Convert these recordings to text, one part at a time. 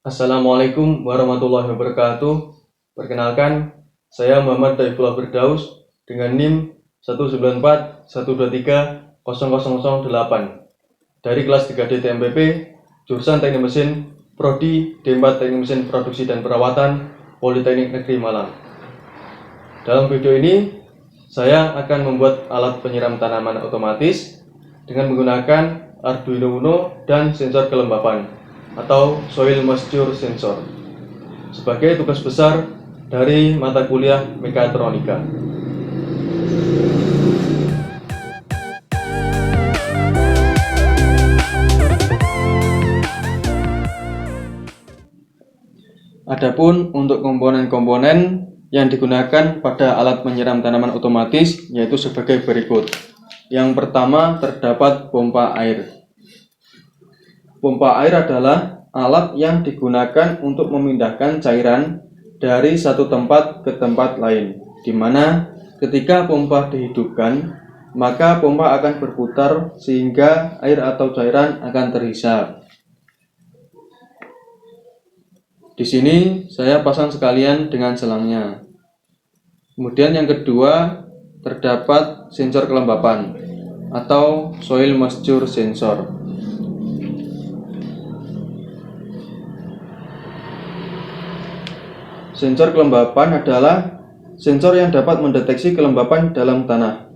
Assalamualaikum warahmatullahi wabarakatuh. Perkenalkan, saya Muhammad Daifullah Firdaus dengan NIM 19412300008 dari kelas 3D TMPP, jurusan Teknik Mesin, Prodi D4 Teknik Mesin Produksi dan Perawatan, Politeknik Negeri Malang. Dalam video ini, saya akan membuat alat penyiram tanaman otomatis dengan menggunakan Arduino Uno dan sensor kelembapan atau Soil Moisture Sensor sebagai tugas besar dari mata kuliah Mekatronika. Adapun untuk komponen-komponen yang digunakan pada alat penyiram tanaman otomatis yaitu sebagai berikut. Yang pertama terdapat pompa air. Pompa air adalah alat yang digunakan untuk memindahkan cairan dari satu tempat ke tempat lain, di mana ketika pompa dihidupkan, maka pompa akan berputar sehingga air atau cairan akan terhisap. Di sini saya pasang sekalian dengan selangnya. Kemudian yang kedua terdapat sensor kelembapan atau Soil Moisture Sensor. Sensor kelembapan adalah sensor yang dapat mendeteksi kelembapan dalam tanah.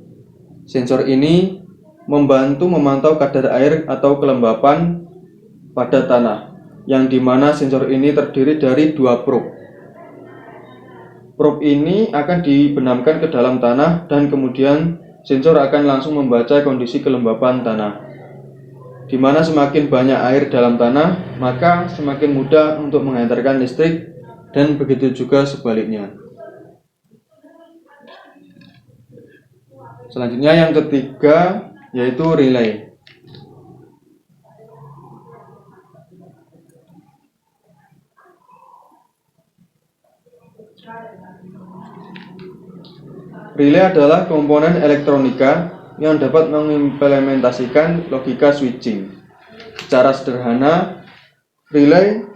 Sensor ini membantu memantau kadar air atau kelembapan pada tanah, yang dimana sensor ini terdiri dari dua probe. Probe ini akan dibenamkan ke dalam tanah dan kemudian sensor akan langsung membaca kondisi kelembapan tanah. Di mana semakin banyak air dalam tanah, maka semakin mudah untuk menghantarkan listrik dan begitu juga sebaliknya. Selanjutnya yang ketiga yaitu relay. Relay adalah komponen elektronika yang dapat mengimplementasikan logika switching. Secara sederhana, relay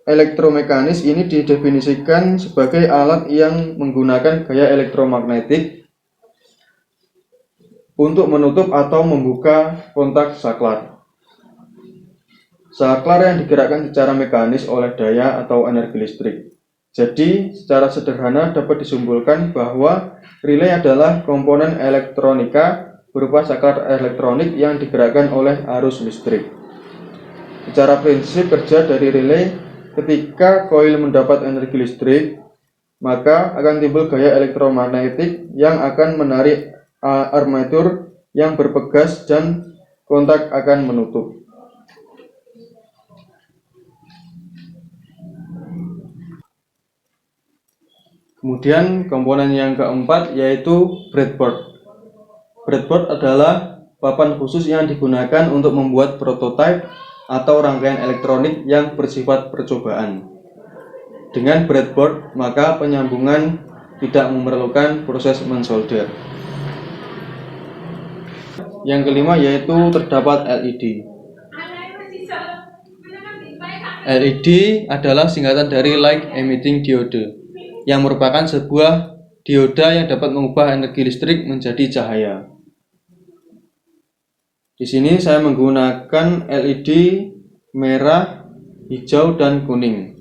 elektromekanis ini didefinisikan sebagai alat yang menggunakan gaya elektromagnetik untuk menutup atau membuka kontak saklar. Saklar yang digerakkan secara mekanis oleh daya atau energi listrik. Jadi, secara sederhana dapat disimpulkan bahwa relay adalah komponen elektronika berupa saklar elektronik yang digerakkan oleh arus listrik. Secara prinsip kerja dari relay, ketika koil mendapat energi listrik, maka akan timbul gaya elektromagnetik yang akan menarik armatur yang berpegas dan kontak akan menutup. Kemudian komponen yang keempat yaitu breadboard. Breadboard adalah papan khusus yang digunakan untuk membuat prototipe atau rangkaian elektronik yang bersifat percobaan. Dengan breadboard, maka penyambungan tidak memerlukan proses mensolder. Yang kelima yaitu terdapat LED. LED adalah singkatan dari Light Emitting Diode, yang merupakan sebuah dioda yang dapat mengubah energi listrik menjadi cahaya. Di sini saya menggunakan LED merah, hijau, dan kuning.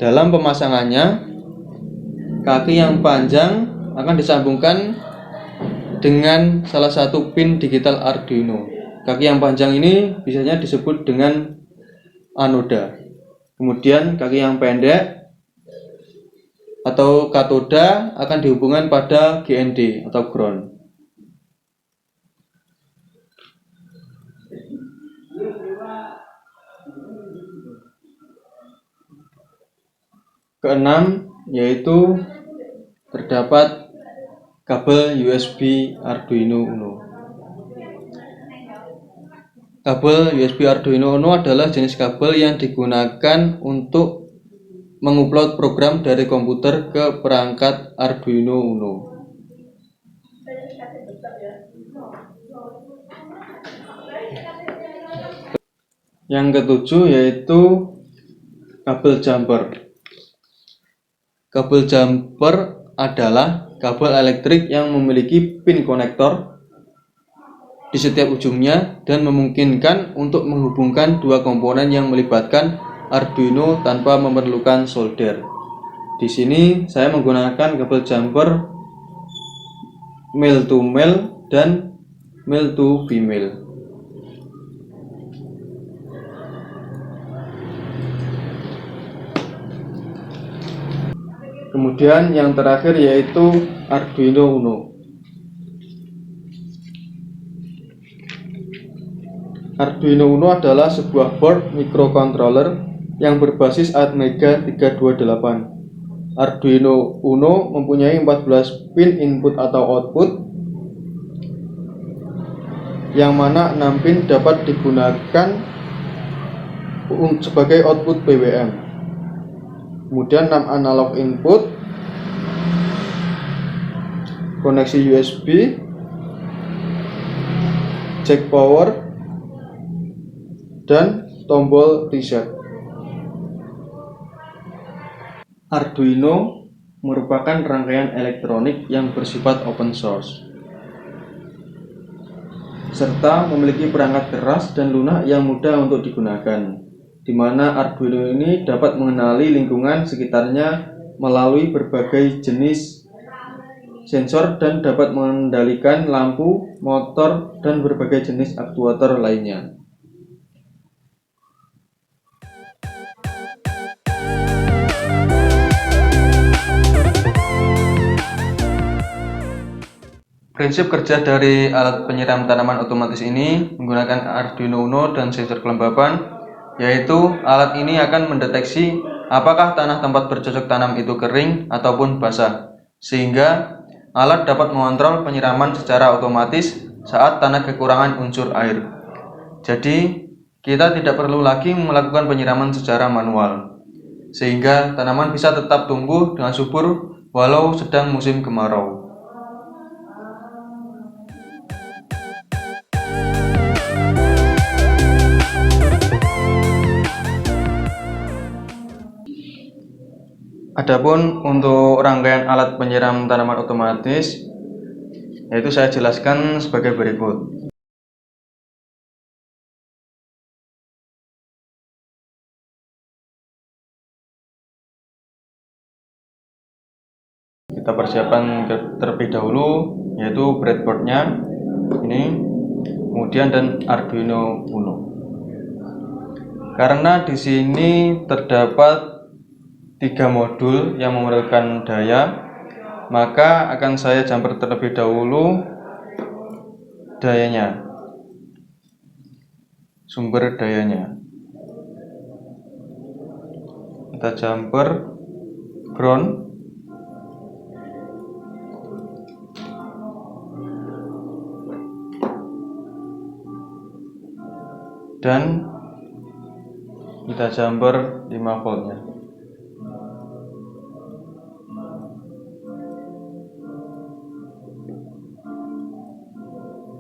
Dalam pemasangannya, kaki yang panjang akan disambungkan dengan salah satu pin digital Arduino. Kaki yang panjang ini biasanya disebut dengan anoda. Kemudian kaki yang pendek atau katoda akan dihubungkan pada GND atau ground. Keenam yaitu terdapat kabel USB Arduino Uno. Kabel USB Arduino Uno adalah jenis kabel yang digunakan untuk mengupload program dari komputer ke perangkat Arduino Uno. Yang ketujuh yaitu kabel jumper. Kabel jumper adalah kabel elektrik yang memiliki pin konektor di setiap ujungnya dan memungkinkan untuk menghubungkan dua komponen yang melibatkan Arduino tanpa memerlukan solder. Di sini saya menggunakan kabel jumper male to male dan male to female. Kemudian yang terakhir yaitu Arduino Uno. Arduino Uno adalah sebuah board microcontroller yang berbasis Atmega 328. Arduino Uno mempunyai 14 pin input atau output, yang mana 6 pin dapat digunakan sebagai output PWM. Kemudian 6 analog input, koneksi USB, jack power, dan tombol reset. Arduino merupakan rangkaian elektronik yang bersifat open source serta memiliki perangkat keras dan lunak yang mudah untuk digunakan, di mana Arduino ini dapat mengenali lingkungan sekitarnya melalui berbagai jenis sensor dan dapat mengendalikan lampu, motor, dan berbagai jenis aktuator lainnya. Prinsip kerja dari alat penyiram tanaman otomatis ini menggunakan Arduino Uno dan sensor kelembapan, yaitu alat ini akan mendeteksi apakah tanah tempat bercocok tanam itu kering ataupun basah, sehingga alat dapat mengontrol penyiraman secara otomatis saat tanah kekurangan unsur air. Jadi, kita tidak perlu lagi melakukan penyiraman secara manual, sehingga tanaman bisa tetap tumbuh dengan subur walau sedang musim kemarau. Adapun untuk rangkaian alat penyiram tanaman otomatis, yaitu saya jelaskan sebagai berikut. Kita persiapkan terlebih dahulu, yaitu breadboardnya ini, kemudian dan Arduino Uno. Karena di sini terdapat 3 modul yang memerlukan daya, maka akan saya jumper terlebih dahulu dayanya, sumber dayanya. Kita jumper ground, dan kita jumper 5 voltnya.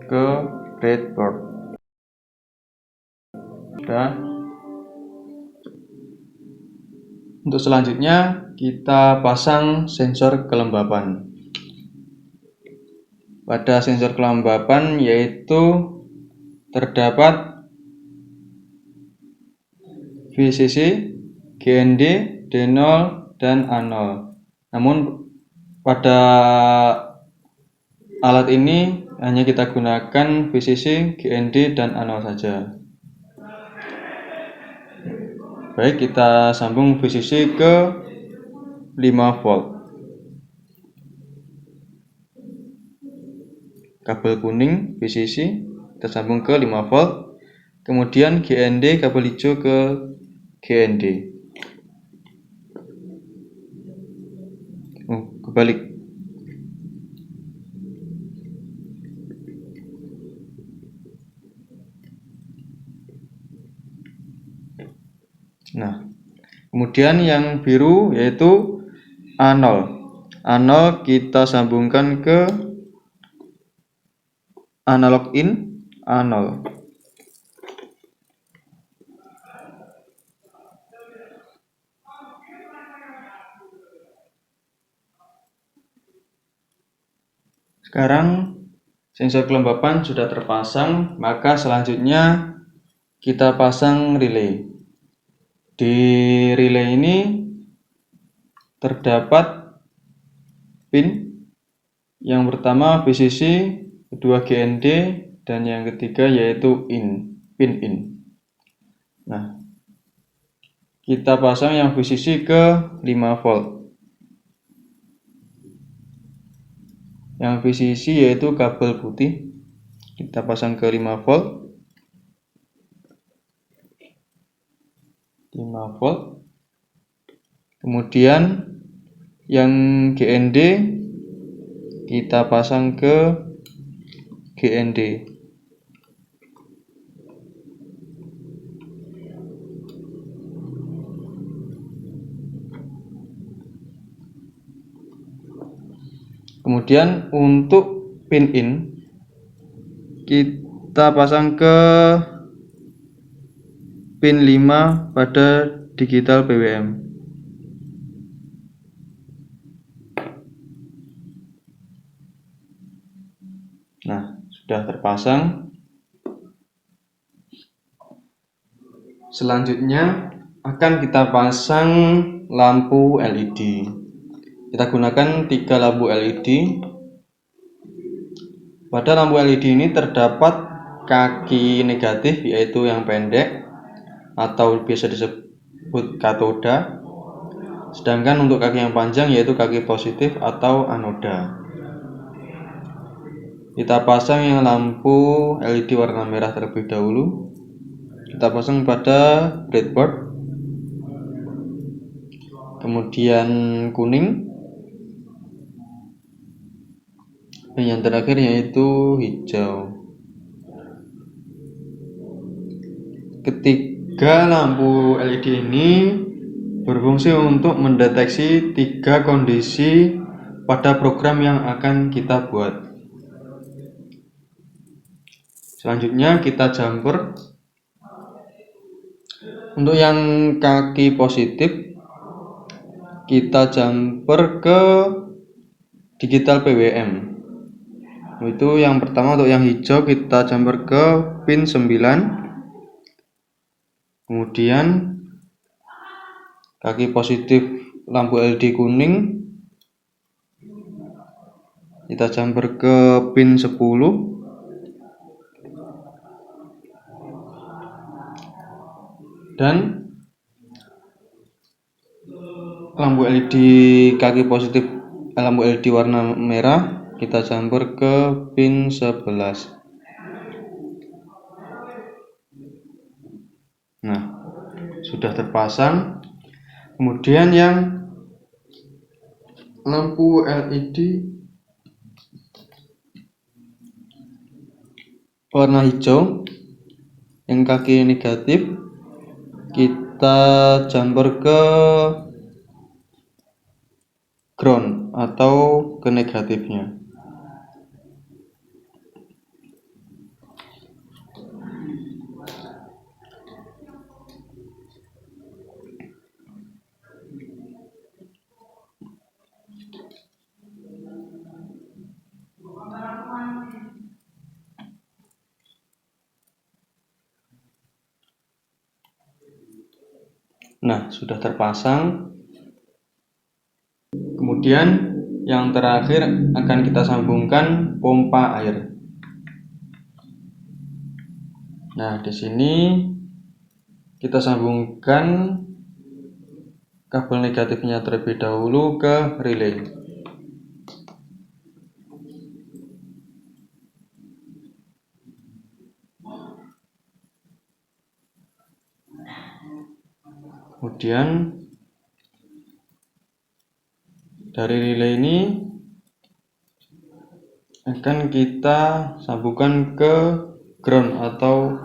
Ke breadboard. Sudah. Untuk selanjutnya kita pasang sensor kelembapan. Pada sensor kelembapan yaitu terdapat VCC, GND, D0, dan A0. Namun pada alat ini hanya kita gunakan VCC, GND, dan A0 saja. Baik, kita sambung VCC ke 5 volt. Kabel kuning VCC kita sambung ke 5 volt. Kemudian GND, kabel hijau ke GND. Kebalik. Nah, kemudian yang biru yaitu A0. A0 kita sambungkan ke analog in A0. Sekarang sensor kelembapan sudah terpasang, maka selanjutnya kita pasang relay. Di relay ini terdapat pin. Yang pertama VCC, kedua GND, dan yang ketiga yaitu pin in. Nah, kita pasang yang VCC ke 5 volt. Yang VCC yaitu kabel putih, kita pasang ke 5 volt. 5 volt. Kemudian yang GND kita pasang ke GND. Kemudian untuk pin in kita pasang ke pin 5 pada digital PWM. Nah, sudah terpasang. Selanjutnya akan kita pasang lampu LED. Kita gunakan 3 lampu LED. Pada lampu LED ini terdapat kaki negatif yaitu yang pendek atau biasa disebut katoda. Sedangkan untuk kaki yang panjang yaitu kaki positif atau anoda. Kita pasang yang lampu LED warna merah terlebih dahulu. Kita pasang pada breadboard. Kemudian kuning. Dan yang terakhir yaitu hijau. Ketiga lampu LED ini berfungsi untuk mendeteksi 3 kondisi pada program yang akan kita buat. Selanjutnya kita jumper. Untuk yang kaki positif kita jumper ke digital PWM. Itu yang pertama untuk yang hijau kita jumper ke pin 9. Kemudian kaki positif lampu LED kuning kita jumper ke pin 10. Dan lampu LED kaki positif lampu LED warna merah kita jumper ke pin 11. Nah, sudah terpasang. Kemudian yang lampu LED warna hijau yang kaki negatif kita jumper ke ground atau ke negatifnya. Nah, sudah terpasang. Kemudian yang terakhir akan kita sambungkan pompa air. Nah, di sini kita sambungkan kabel negatifnya terlebih dahulu ke relay. Kemudian dari relay ini akan kita sambungkan ke ground atau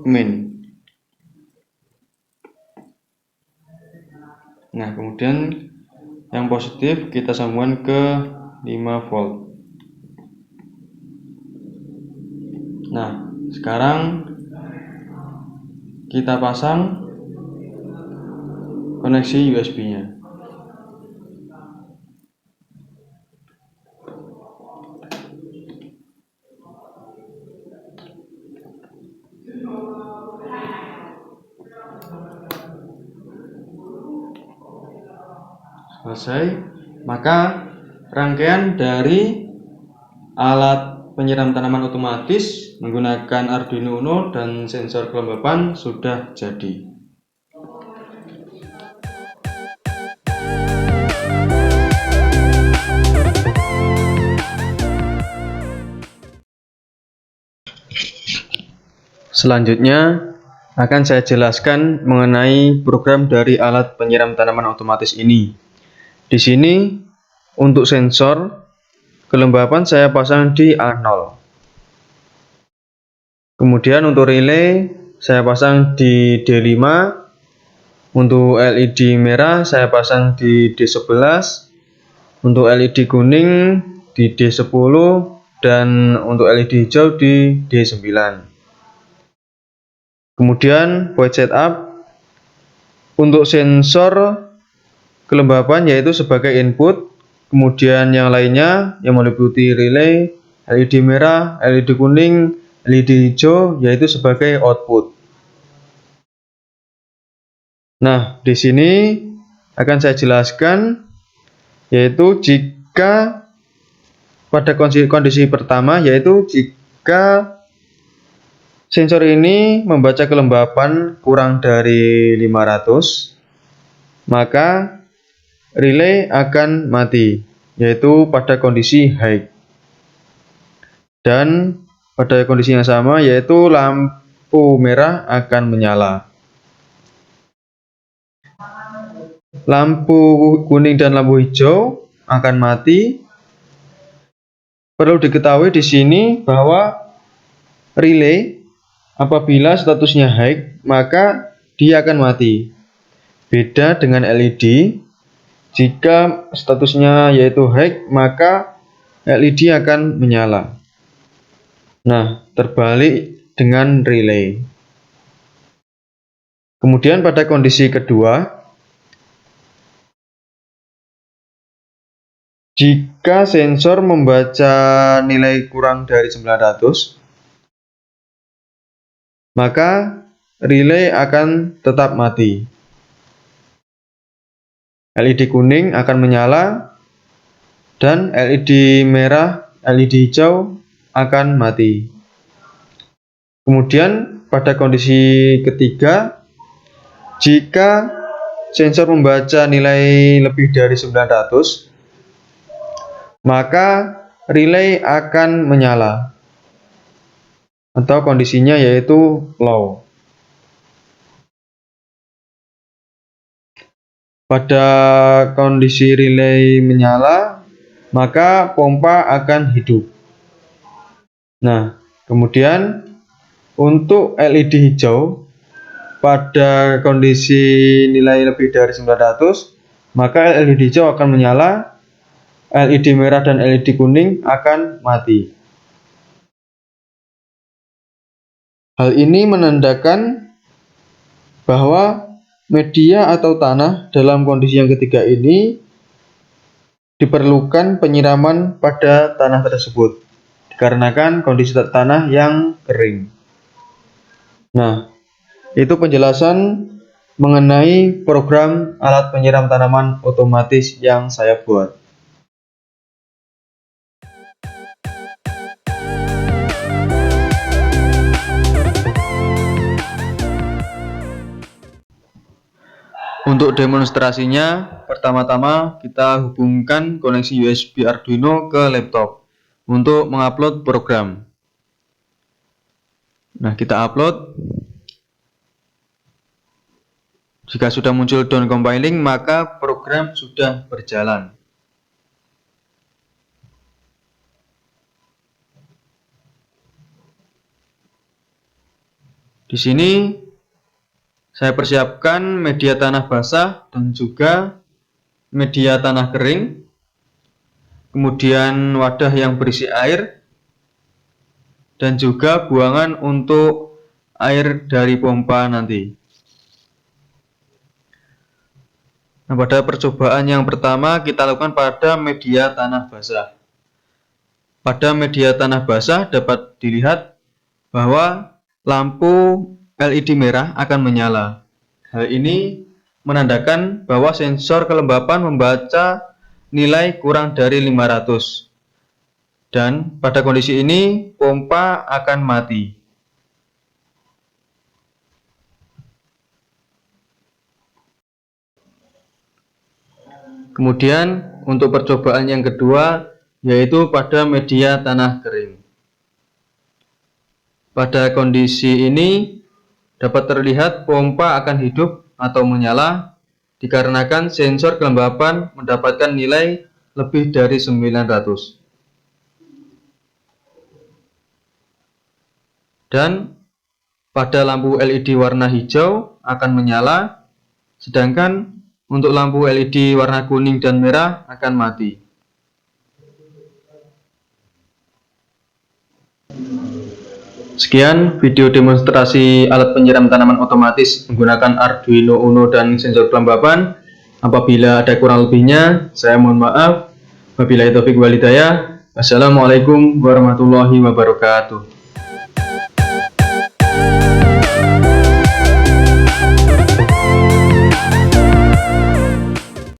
main. Nah, kemudian yang positif kita sambungkan ke 5 volt. Nah, sekarang kita pasang koneksi USB-nya. selesai, maka rangkaian dari alat penyiram tanaman otomatis menggunakan Arduino Uno dan sensor kelembapan sudah jadi. Selanjutnya akan saya jelaskan mengenai program dari alat penyiram tanaman otomatis ini. Di sini untuk sensor kelembapan saya pasang di A0. Kemudian untuk relay saya pasang di D5. Untuk LED merah saya pasang di D11. Untuk LED kuning di D10 dan untuk LED hijau di D9. Kemudian point setup untuk sensor kelembapan yaitu sebagai input, kemudian yang lainnya yang meliputi relay, LED merah, LED kuning, LED hijau yaitu sebagai output. Nah, di sini akan saya jelaskan yaitu jika pada kondisi pertama yaitu jika sensor ini membaca kelembapan kurang dari 500, maka relay akan mati, yaitu pada kondisi high. Dan pada kondisi yang sama, yaitu lampu merah akan menyala. Lampu kuning dan lampu hijau akan mati. Perlu diketahui di sini bahwa relay apabila statusnya high, maka dia akan mati. Beda dengan LED, jika statusnya yaitu high, maka LED akan menyala. Nah, terbalik dengan relay. Kemudian pada kondisi kedua, jika sensor membaca nilai kurang dari 900, maka relay akan tetap mati. LED kuning akan menyala dan LED merah, LED hijau akan mati. Kemudian pada kondisi ketiga, jika sensor membaca nilai lebih dari 900, maka relay akan menyala atau kondisinya yaitu low. Pada kondisi relay menyala, maka pompa akan hidup. Nah, kemudian untuk LED hijau pada kondisi nilai lebih dari 900, maka LED hijau akan menyala, LED merah dan LED kuning akan mati. Hal ini menandakan bahwa media atau tanah dalam kondisi yang ketiga ini diperlukan penyiraman pada tanah tersebut dikarenakan kondisi tanah yang kering. Nah, itu penjelasan mengenai program alat penyiram tanaman otomatis yang saya buat. Untuk demonstrasinya, pertama-tama kita hubungkan koneksi USB Arduino ke laptop untuk mengupload program. Nah, kita upload. Jika sudah muncul down compiling, maka program sudah berjalan. Di sini saya persiapkan media tanah basah dan juga media tanah kering, kemudian wadah yang berisi air, dan juga buangan untuk air dari pompa nanti. Nah, pada percobaan yang pertama kita lakukan pada media tanah basah. Pada media tanah basah dapat dilihat bahwa lampu LED merah akan menyala. Hal ini menandakan bahwa sensor kelembapan membaca nilai kurang dari 500. Dan pada kondisi ini pompa akan mati. Kemudian untuk percobaan yang kedua yaitu pada media tanah kering. Pada kondisi ini dapat terlihat pompa akan hidup atau menyala dikarenakan sensor kelembapan mendapatkan nilai lebih dari 900. Dan pada lampu LED warna hijau akan menyala, sedangkan untuk lampu LED warna kuning dan merah akan mati. Sekian video demonstrasi alat penyiram tanaman otomatis menggunakan Arduino Uno dan sensor kelembapan. Apabila ada kurang lebihnya, saya mohon maaf. Wabillahi taufiq wal hidayah. Wassalamualaikum warahmatullahi wabarakatuh.